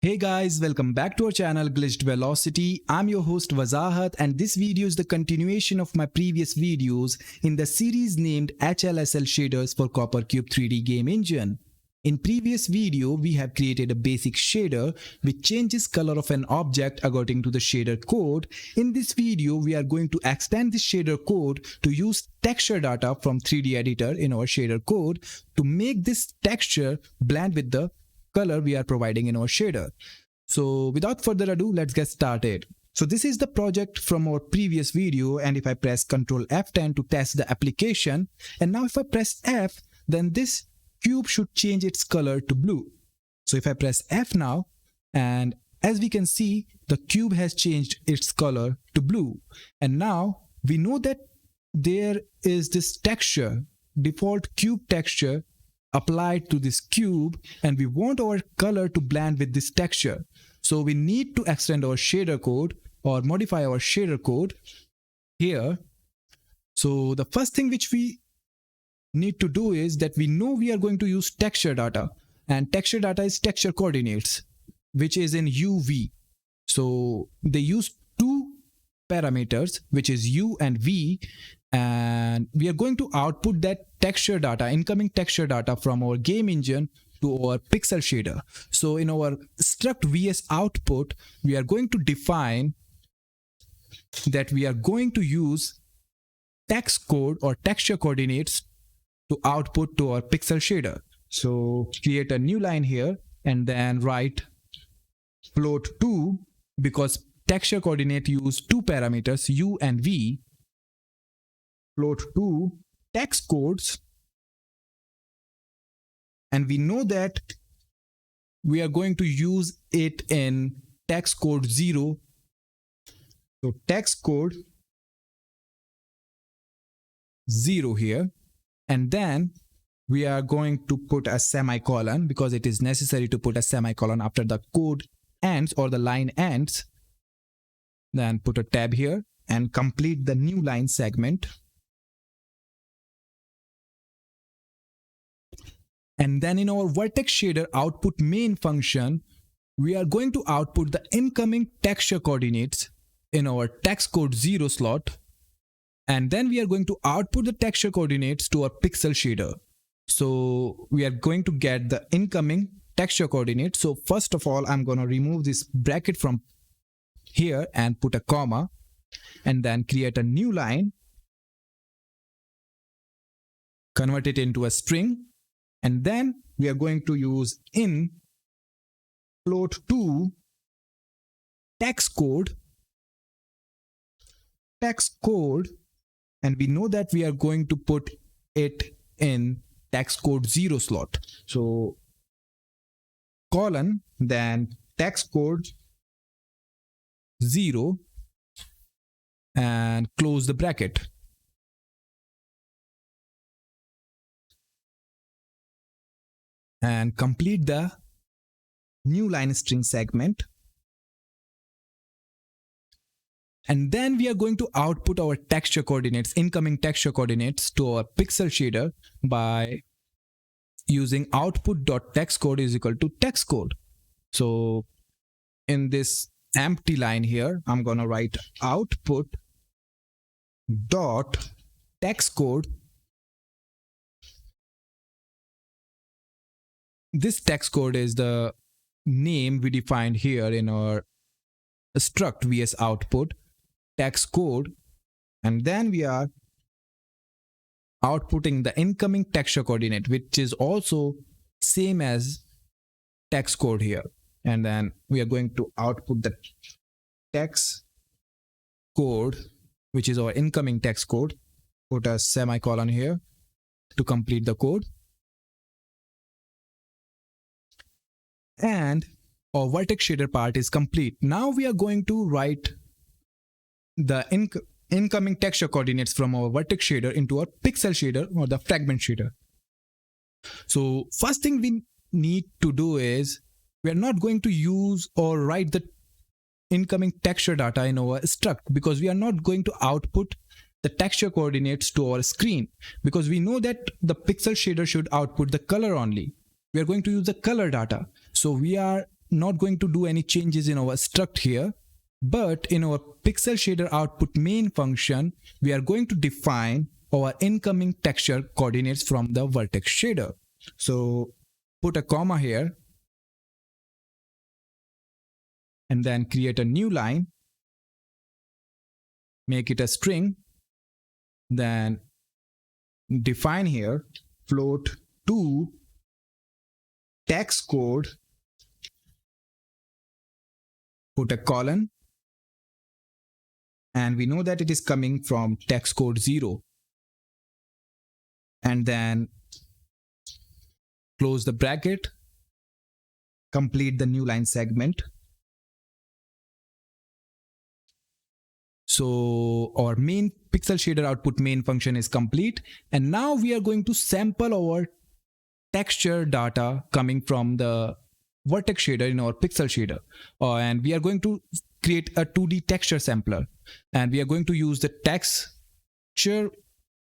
Hey guys, welcome back to our channel GLITCHEDVELO. I'm your host Wazahat, and this video is the continuation of my previous videos in the series named HLSL shaders for CopperCube 3D game engine. In previous video, we have created a basic shader which changes color of an object according to the shader code. In this video, we are going to extend this shader code to use texture data from 3D editor in our shader code to make this texture blend with the color we are providing in our shader. So without further ado, let's get started. So this is the project from our previous video, and if I press Ctrl F10 to test the application, and now if I press F, then this cube should change its color to blue. So if I press F now, and as we can see, the cube has changed its color to blue. And now we know that there is this texture, default cube texture applied to this cube, and we want our color to blend with this texture. So we need to extend our shader code or modify our shader code here. So the first thing which we need to do is that we know we are going to use texture data, and texture data is texture coordinates, which is in UV. So they use two parameters, which is U and V, and we are going to output that texture data, incoming texture data from our game engine to our pixel shader. So in our struct vs output, we are going to define that we are going to use text code or texture coordinates to output to our pixel shader. So create a new line here and then write float2, because texture coordinate use two parameters U and V. Float2 text codes, and we know that we are going to use it in text code 0. So text code 0 here, and then we are going to put a semicolon because it is necessary to put a semicolon after the code ends or the line ends. Then put a tab here and complete the new line segment. And then in our vertex shader output main function, we are going to output the incoming texture coordinates in our text code 0 slot. And then we are going to output the texture coordinates to our pixel shader. So we are going to get the incoming texture coordinates. So first of all, I'm going to remove this bracket from here and put a comma, and then create a new line, convert it into a string, and then we are going to use in float2 text code, and we know that we are going to put it in text code 0 slot. So colon, then text code 0 and close the bracket. And complete the new line string segment. And then we are going to output our texture coordinates, incoming texture coordinates to our pixel shader by using output.textcode is equal to text code. So in this empty line here, I'm going to write output dot text code. This text code is the name we defined here in our struct vs output text code, and then we are outputting the incoming texture coordinate, which is also same as text code here. And then we are going to output the text code, which is our incoming text code. Put a semicolon here to complete the code. And our vertex shader part is complete. Now we are going to write the incoming texture coordinates from our vertex shader into our pixel shader or the fragment shader. So first thing we need to do is, we are not going to use or write the incoming texture data in our struct, because we are not going to output the texture coordinates to our screen, because we know that the pixel shader should output the color only. We are going to use the color data. So we are not going to do any changes in our struct here, but in our pixel shader output main function, we are going to define our incoming texture coordinates from the vertex shader. So put a comma here and then create a new line, make it a string, then define here float to text code, put a colon, and we know that it is coming from text code 0, and then close the bracket, complete the new line segment. So our main pixel shader output main function is complete, and now we are going to sample our texture data coming from the vertex shader in our pixel shader, and we are going to create a 2D texture sampler, and we are going to use the texture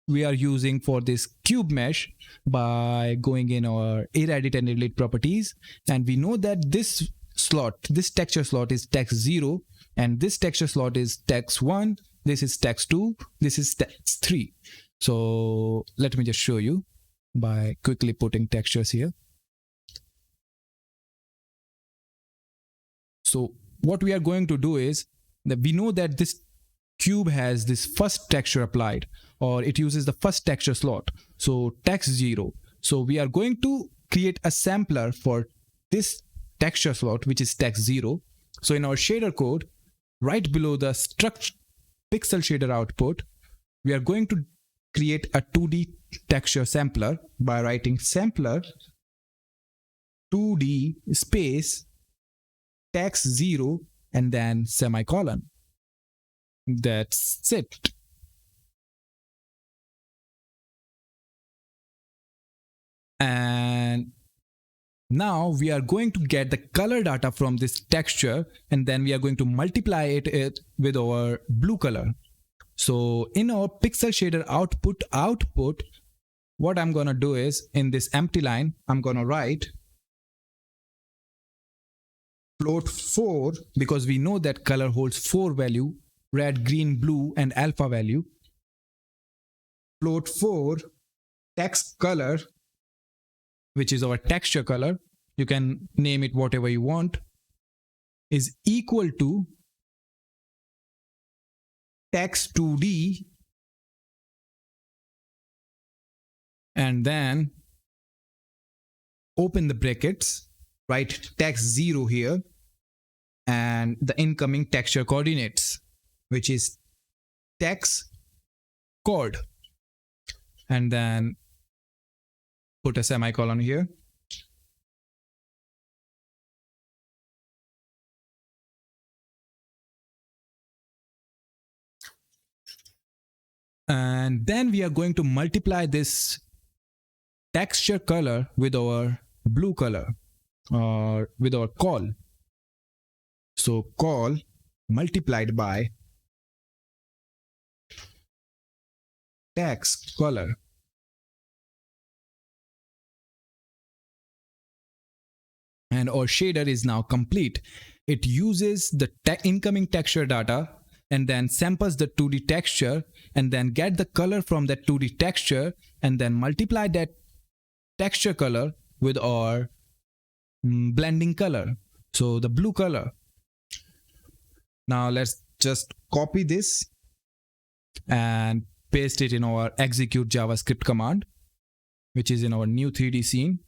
we are using for this cube mesh by going in our edit and delete properties, and we know that this texture slot is text 0, and this texture slot is text 1, this is text 2, this is text 3. So let me just show you by quickly putting textures here. So what we are going to do is that we know that this cube has this first texture applied, or it uses the first texture slot, so text 0. So we are going to create a sampler for this texture slot, which is text 0. So in our shader code, right below the struct pixel shader output, we are going to create a 2D texture sampler by writing sampler 2D space text 0 and then semicolon. That's it. And now we are going to get the color data from this texture, and then we are going to multiply it with our blue color. So in our pixel shader output, what I'm gonna do is in this empty line, I'm gonna write float 4, because we know that color holds 4 value, red, green, blue, and alpha value. Float 4 text color, which is our texture color, you can name it whatever you want, is equal to text 2D, and then open the brackets, write text 0 here, and the incoming texture coordinates, which is text chord, and then put a semicolon here. And then we are going to multiply this texture color with our blue color, or with our call. So call multiplied by text color. And our shader is now complete. It uses the incoming texture data and then samples the 2D texture and then get the color from that 2D texture and then multiply that texture color with our blending color, so the blue color. Now let's just copy this and paste it in our execute JavaScript command, which is in our new 3D scene.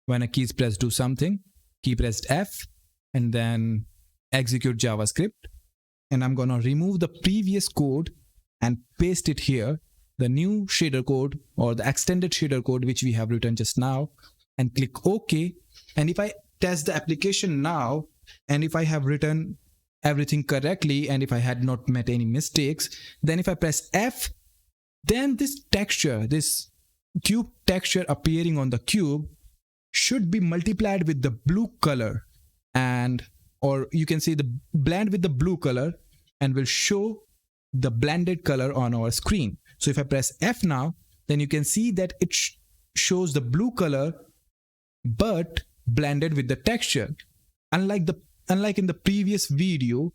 When a key is pressed, do something, key pressed F, and then execute JavaScript. And I'm gonna remove the previous code and paste it here, the new shader code or the extended shader code which we have written just now, and click OK. And if I test the application now, and if I have written everything correctly, and if I had not made any mistakes, then if I press F, then this texture, this cube texture appearing on the cube should be multiplied with the blue color, and or you can say the blend with the blue color, and will show the blended color on our screen. So if I press F now, then you can see that it shows the blue color but blended with the texture. Unlike in the previous video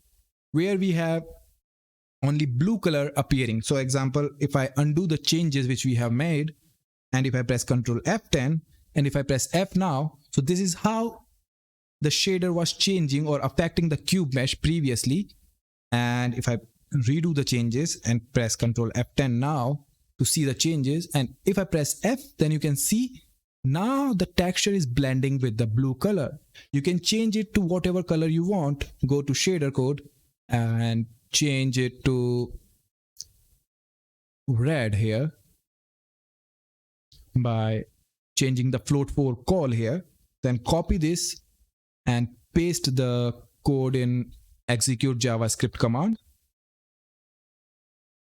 where we have only blue color appearing. So example, if I undo the changes which we have made, and if I press Ctrl F10 and if I press F now, so this is how the shader was changing or affecting the cube mesh previously. And if I redo the changes and press Ctrl F10 now to see the changes, and if I press F, then you can see now the texture is blending with the blue color. You can change it to whatever color you want. Go to shader code and change it to red here by changing the float4 call here. Then copy this and paste the code in execute JavaScript command.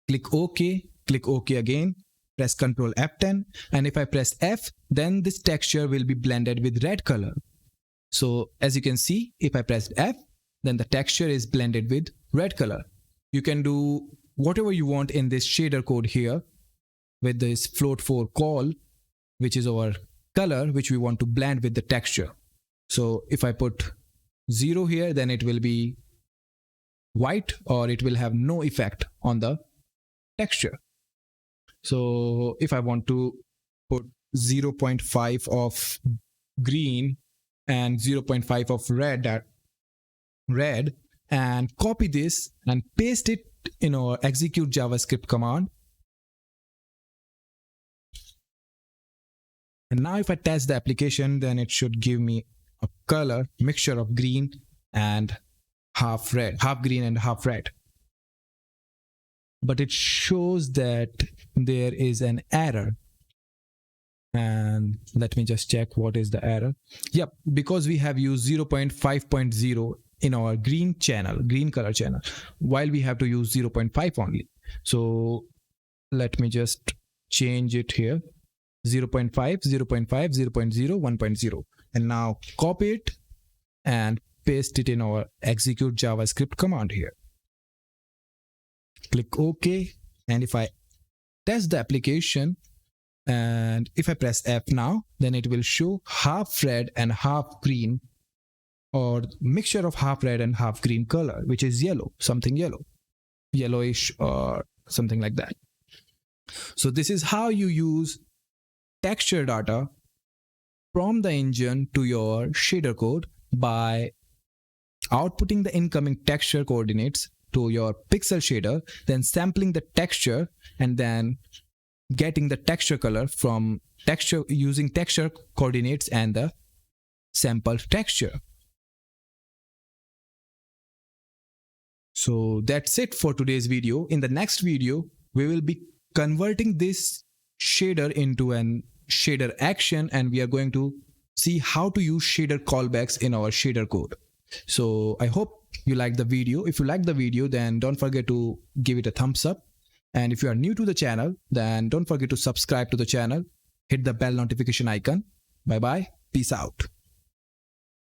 Click OK again, press Ctrl F10, and if I press F, then this texture will be blended with red color. So as you can see, if I press F, then the texture is blended with red color. You can do whatever you want in this shader code here with this float4 call, which is our color which we want to blend with the texture. So if I put 0 here, then it will be white or it will have no effect on the texture. So if I want to put 0.5 of green and 0.5 of red and copy this and paste it in our execute JavaScript command. And now if I test the application, then it should give me a color mixture of green and half green and half red. But it shows that there is an error. And let me just check what is the error. Yep, because we have used 0.5.0 in our green color channel, while we have to use 0.5 only. So let me just change it here. 0.5, 0.5, 0.0, 1.0. And now copy it and paste it in our execute JavaScript command here. Click OK. And if I test the application and if I press F now, then it will show half red and half green, or mixture of half red and half green color, which is yellow, something yellowish or something like that. So this is how you use texture data from the engine to your shader code by outputting the incoming texture coordinates to your pixel shader, then sampling the texture and then getting the texture color from texture using texture coordinates and the sample texture. So that's it for today's video. In the next video, we will be converting this shader into an shader action, and we are going to see how to use shader callbacks in our shader code. So I hope you liked the video. If you liked the video, then don't forget to give it a thumbs up. And if you are new to the channel, then don't forget to subscribe to the channel. Hit the bell notification icon. Bye bye. Peace out.